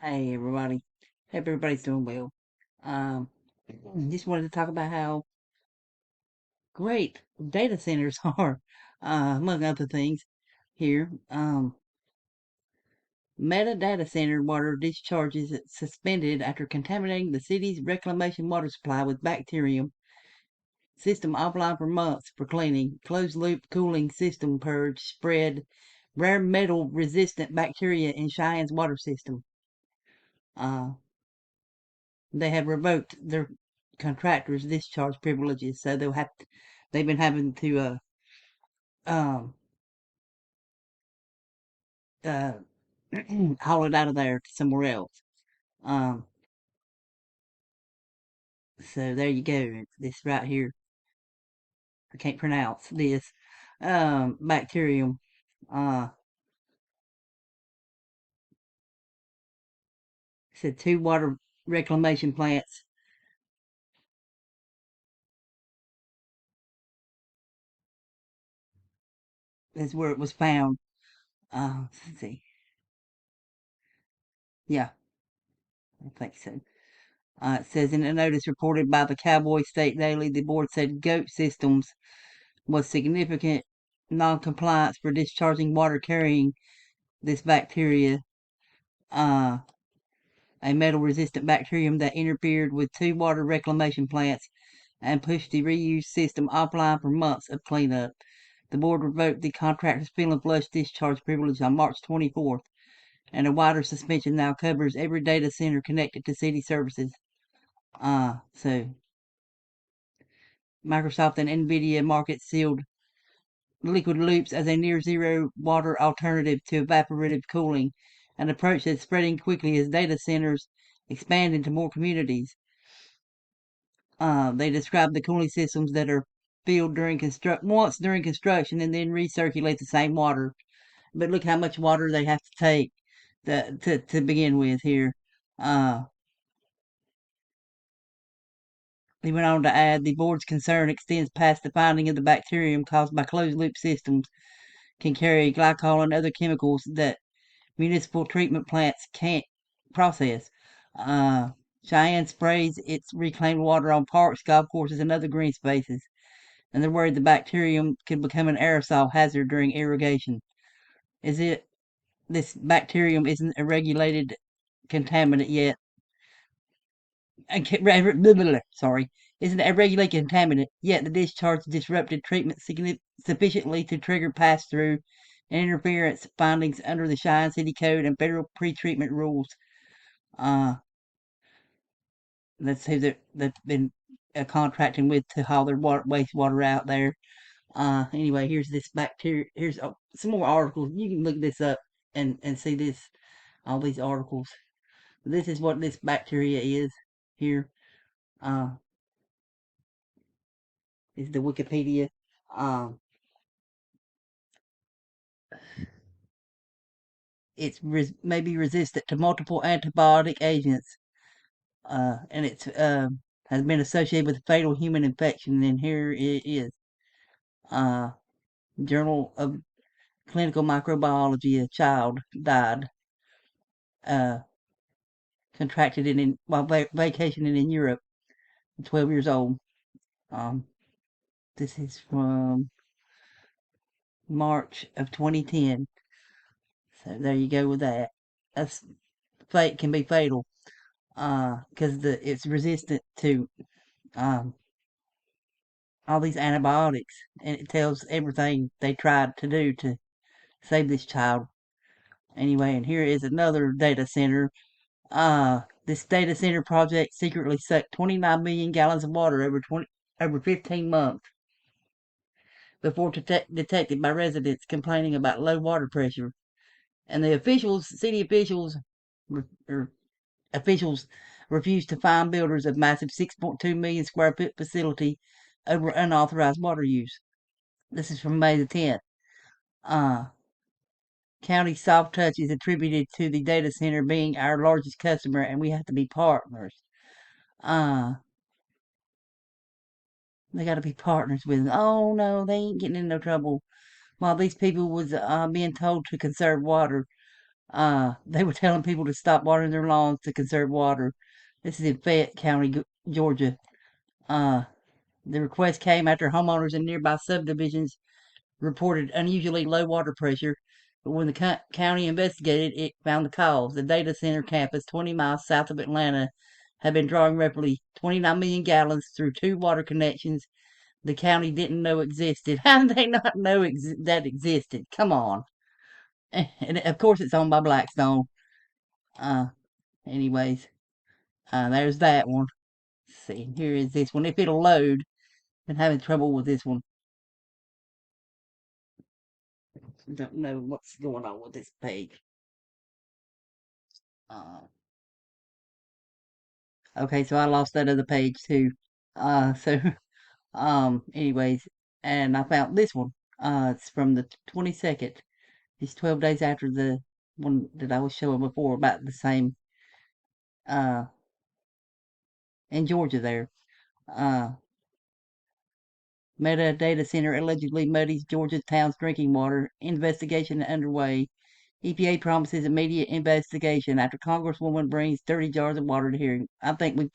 Hey everybody. Hope everybody's doing well. Um, just wanted to talk about how great data centers are, among other things here. Meta data center water discharges suspended after contaminating the city's reclamation water supply with bacterium. System offline for months for cleaning. Closed loop cooling system purge spread rare metal resistant bacteria in Cheyenne's water system. Uh, they have revoked their contractors' discharge privileges, so they've been having to um uh haul it out of there to somewhere else. Um, so there you go. This right here, I can't pronounce this bacterium. Uh, said two water reclamation plants is where it was found. Let's see. Yeah, I think so. It says in a notice reported by the Cowboy State Daily, the board said goat systems was significant non-compliance for discharging water carrying this bacteria, uh, a metal-resistant bacterium that interfered with two water reclamation plants and pushed the reuse system offline for months of cleanup. The board revoked the contractor's fill and flush discharge privilege on March 24th, and a wider suspension now covers every data center connected to city services. So Microsoft and NVIDIA market sealed liquid loops as a near zero water alternative to evaporative cooling, an approach that's spreading quickly as data centers expand into more communities. They describe the cooling systems that are filled once during construction and then recirculate the same water. But look how much water they have to take to begin with here. Uh, he went on to add the board's concern extends past the finding of the bacterium caused by closed loop systems can carry glycol and other chemicals that municipal treatment plants can't process. Uh, Cheyenne sprays its reclaimed water on parks, golf courses, and other green spaces, and they're worried the bacterium could become an aerosol hazard during irrigation. Is it this bacterium isn't a regulated contaminant yet? Sorry, isn't a regulated contaminant yet? The discharge disrupted treatment sufficiently to trigger pass-through and interference findings under the Cheyenne City Code and federal pre-treatment rules. Uh, that's who they've been contracting with to haul their wastewater out there. Anyway, here's this bacteria. Here's some more articles. You can look this up and see all these articles. This is what this bacteria is here. Uh, is the Wikipedia. Um, it's maybe resistant to multiple antibiotic agents, and it's has been associated with fatal human infection. And here it is. Uh, Journal of Clinical Microbiology. A child died. Uh, Contracted it while vacationing in Europe. 12 years old. Um, this is from March of 2010. So there you go with that. That's fate can be fatal. Because it's resistant to um all these antibiotics, and it tells everything they tried to do to save this child. Anyway, and here is another data center. This data center project secretly sucked 29 million gallons of water over 15 months before detected by residents complaining about low water pressure. And the city or officials refused to fine builders of massive 6.2 million square foot facility over unauthorized water use. This is from May the 10th. Uh, County soft touch is attributed to the data center being our largest customer, and we have to be partners. Uh, they got to be partners with them. Oh no, they ain't getting in no trouble. While these people was being told to conserve water, They were telling people to stop watering their lawns to conserve water. This is in Fayette County, Georgia. Uh, the request came after homeowners in nearby subdivisions reported unusually low water pressure, but when the county investigated, it found the cause. The data center campus, 20 miles south of Atlanta, had been drawing roughly 29 million gallons through two water connections the county didn't know existed. How did they not know that existed? Come on. And of course, it's owned by Blackstone. Uh, anyways, there's that one. Let's see, here is this one. If it'll load, been having trouble with this one. Don't know what's going on with this page. Uh, okay, so I lost that other page too. So anyways, and I found this one. It's from the 22nd. It's 12 days after the one that I was showing before, about the same. Uh, in Georgia there. Uh, Meta data center allegedly muddies Georgia town's drinking water. Investigation underway. EPA promises immediate investigation after Congresswoman brings 30 jars of water to hearing. I think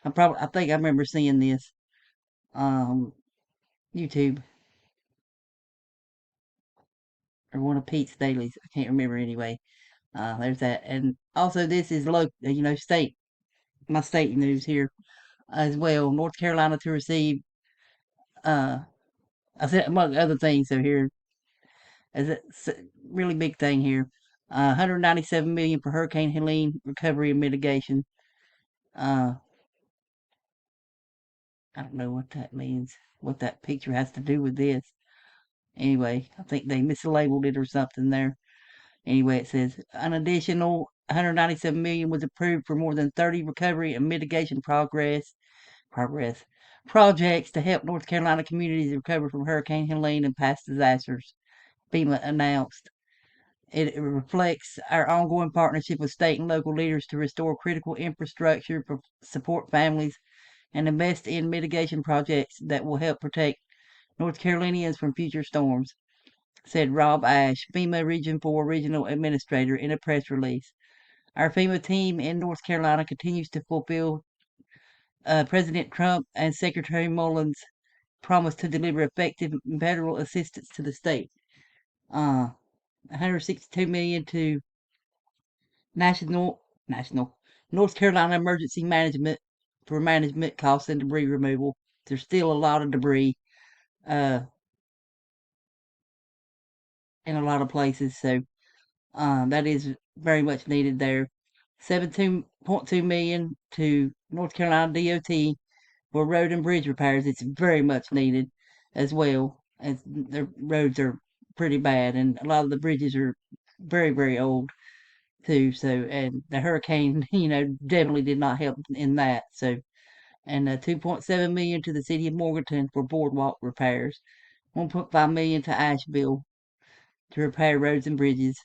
I remember seeing this. Um, YouTube or one of Pete's dailies. I can't remember anyway. There's that, and also this is local, state, my state news here as well. North Carolina to receive. Uh, I said among other things. So here is a really big thing here. 197 million for Hurricane Helene recovery and mitigation. Uh, I don't know what that means. What that picture has to do with this. Anyway, I think they mislabeled it or something there. Anyway, it says an additional 197 million was approved for more than 30 recovery and mitigation progress projects to help North Carolina communities recover from Hurricane Helene and past disasters. FEMA announced. It reflects our ongoing partnership with state and local leaders to restore critical infrastructure, support families, and invest in mitigation projects that will help protect North Carolinians from future storms, said Rob Ash, FEMA Region 4 Regional Administrator, in a press release. Our FEMA team in North Carolina continues to fulfill President Trump and Secretary Mullins' promise to deliver effective federal assistance to the state. 162 million to National North Carolina Emergency Management for management costs and debris removal. There's still a lot of debris uh, in a lot of places, so that is very much needed there. 17.2 million to North Carolina DOT for road and bridge repairs. It's very much needed as well. As the roads are pretty bad, and a lot of the bridges are very old too. So, and the hurricane, definitely did not help in that. So, and 2.7 million to the city of Morganton for boardwalk repairs. 1.5 million to Asheville to repair roads and bridges.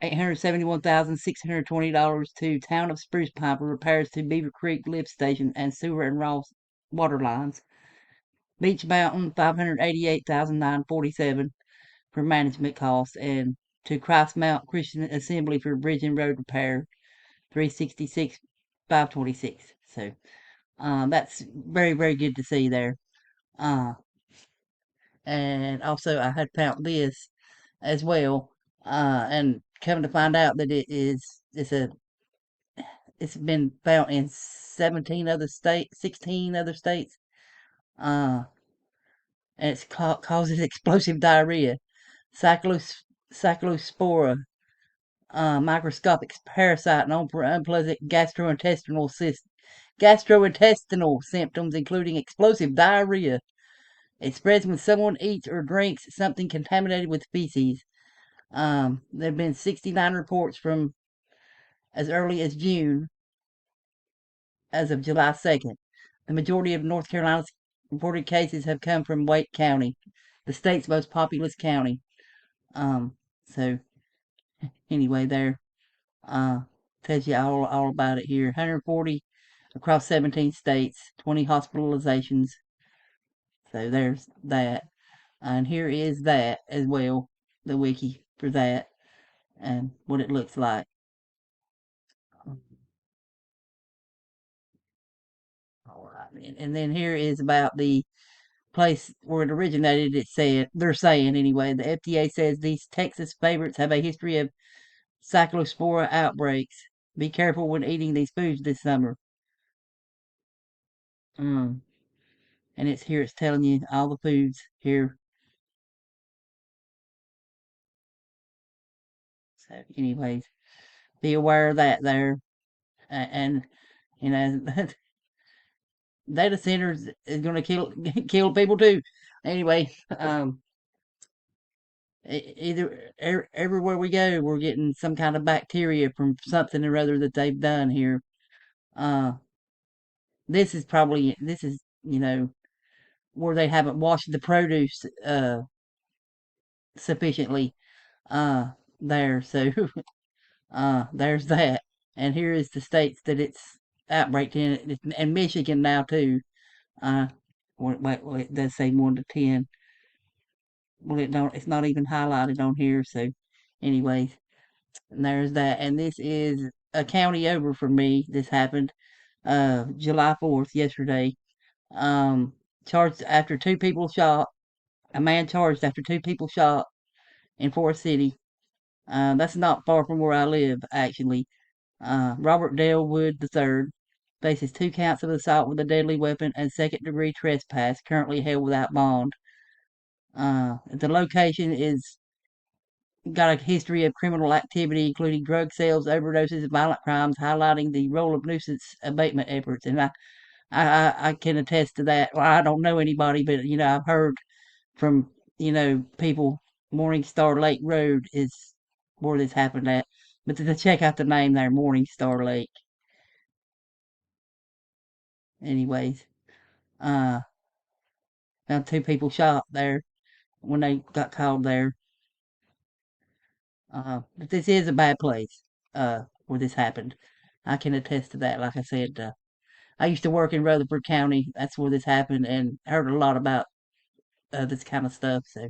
871,620 to Town of Spruce Pine for repairs to Beaver Creek Lift Station and sewer and raw water lines. Beach Mountain 588,947 for management costs, and to Christ Mount Christian Assembly for bridge and road repair 366 526. So that's very good to see there. Uh, and also I had found this as well, and coming to find out that it's been found in 16 other states. Uh, and causes explosive diarrhea. Cyclospora, microscopic parasite known for unpleasant gastrointestinal symptoms, including explosive diarrhea. It spreads when someone eats or drinks something contaminated with feces. There have been 69 reports from as early as June, as of July 2nd. The majority of North Carolina's reported cases have come from Wake County, the state's most populous county. So anyway, there tells you all about it here. 140 across 17 states, 20 hospitalizations. So there's that. And here is that as well. the wiki for that and what it looks like. All right, and then here is about the place where it originated. It said they're saying anyway. The FDA says these Texas favorites have a history of Cyclospora outbreaks. Be careful when eating these foods this summer. Mm. And it's here. It's telling you all the foods here. So, anyways, be aware of that there. And you know, data centers is going to kill kill people too. Anyway, either everywhere we go, we're getting some kind of bacteria from something or other that they've done here. Uh, this is where they haven't washed the produce sufficiently there. So there's that. And here is the states that it's outbreak in, and Michigan now too. Uh, well, it does say 1 to 10. Well, it don't. It's not even highlighted on here. So, anyways, and there's that. And this is a county over for me. This happened July 4th, yesterday. Um, charged after two people shot. A man charged after two people shot in Forest City. That's not far from where I live, actually. Robert Dale Wood III faces 2 counts of assault with a deadly weapon and second-degree trespass, currently held without bond. The location is got a history of criminal activity, including drug sales, overdoses, and violent crimes, highlighting the role of nuisance abatement efforts. And I can attest to that. Well, I don't know anybody, but I've heard from people. Morning Star Lake Road is where this happened at. But to check out the name there, Morning Star Lake. Anyways, uh, found two people shot there when they got called there. But this is a bad place. Where this happened. I can attest to that. Like I said, I used to work in Rutherford County. That's where this happened, and heard a lot about this kind of stuff. So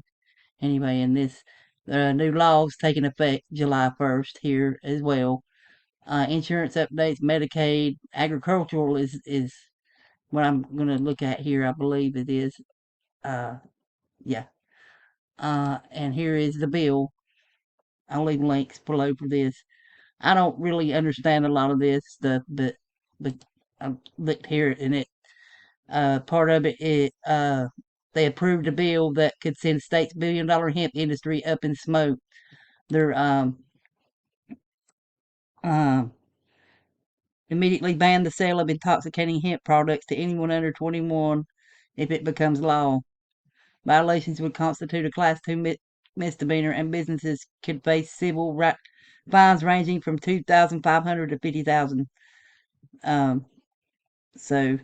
anyway, and this new laws taking effect July 1st here as well. Insurance updates, Medicaid, agricultural is what I'm going to look at here. I believe it is. Uh, yeah. And here is the bill. I'll leave links below for this. I don't really understand a lot of this stuff, but I looked here and it part of it they approved a bill that could send state's $1 billion hemp industry up in smoke. They're um immediately banned the sale of intoxicating hemp products to anyone under 21 if it becomes law. Violations would constitute a Class 2 misdemeanor, and businesses could face civil fines ranging from 2,500 to 50,000. Um, so,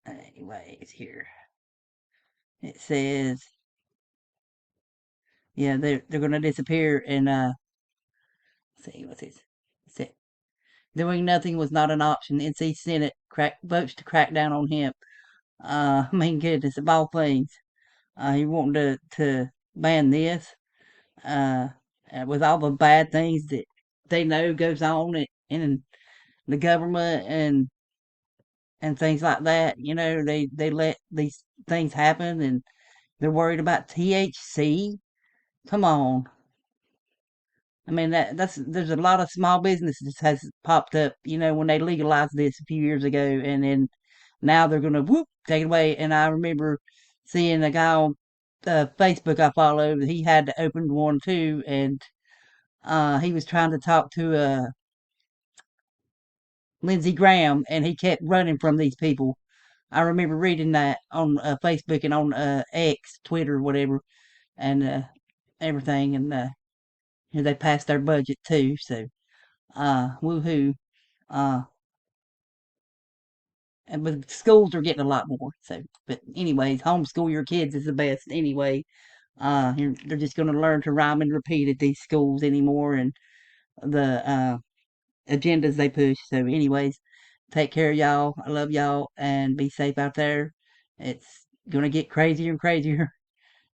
anyways, here it says, yeah, they're going to disappear. And let's see what's this. Doing nothing was not an option. NC Senate votes to crack down on hemp. I mean, goodness, of all things, he wanting to ban this, uh, with all the bad things that they know goes on in the government and things like that. They let these things happen, and they're worried about THC. Come on. I mean there's a lot of small businesses has popped up, when they legalized this a few years ago, and then now they're gonna whoop take it away. And I remember seeing a guy on Facebook I followed. He had to open one too, and he was trying to talk to Lindsey Graham, and he kept running from these people. I remember reading that on Facebook and on X, Twitter, whatever, and everything, and they passed their budget too. So woohoo. Uh, but schools are getting a lot more. So, but anyways, homeschool your kids is the best anyway. They're just going to learn to rhyme and repeat at these schools anymore, and the agendas they push. So, anyways, take care, y'all. I love y'all, and be safe out there. It's gonna get crazier and crazier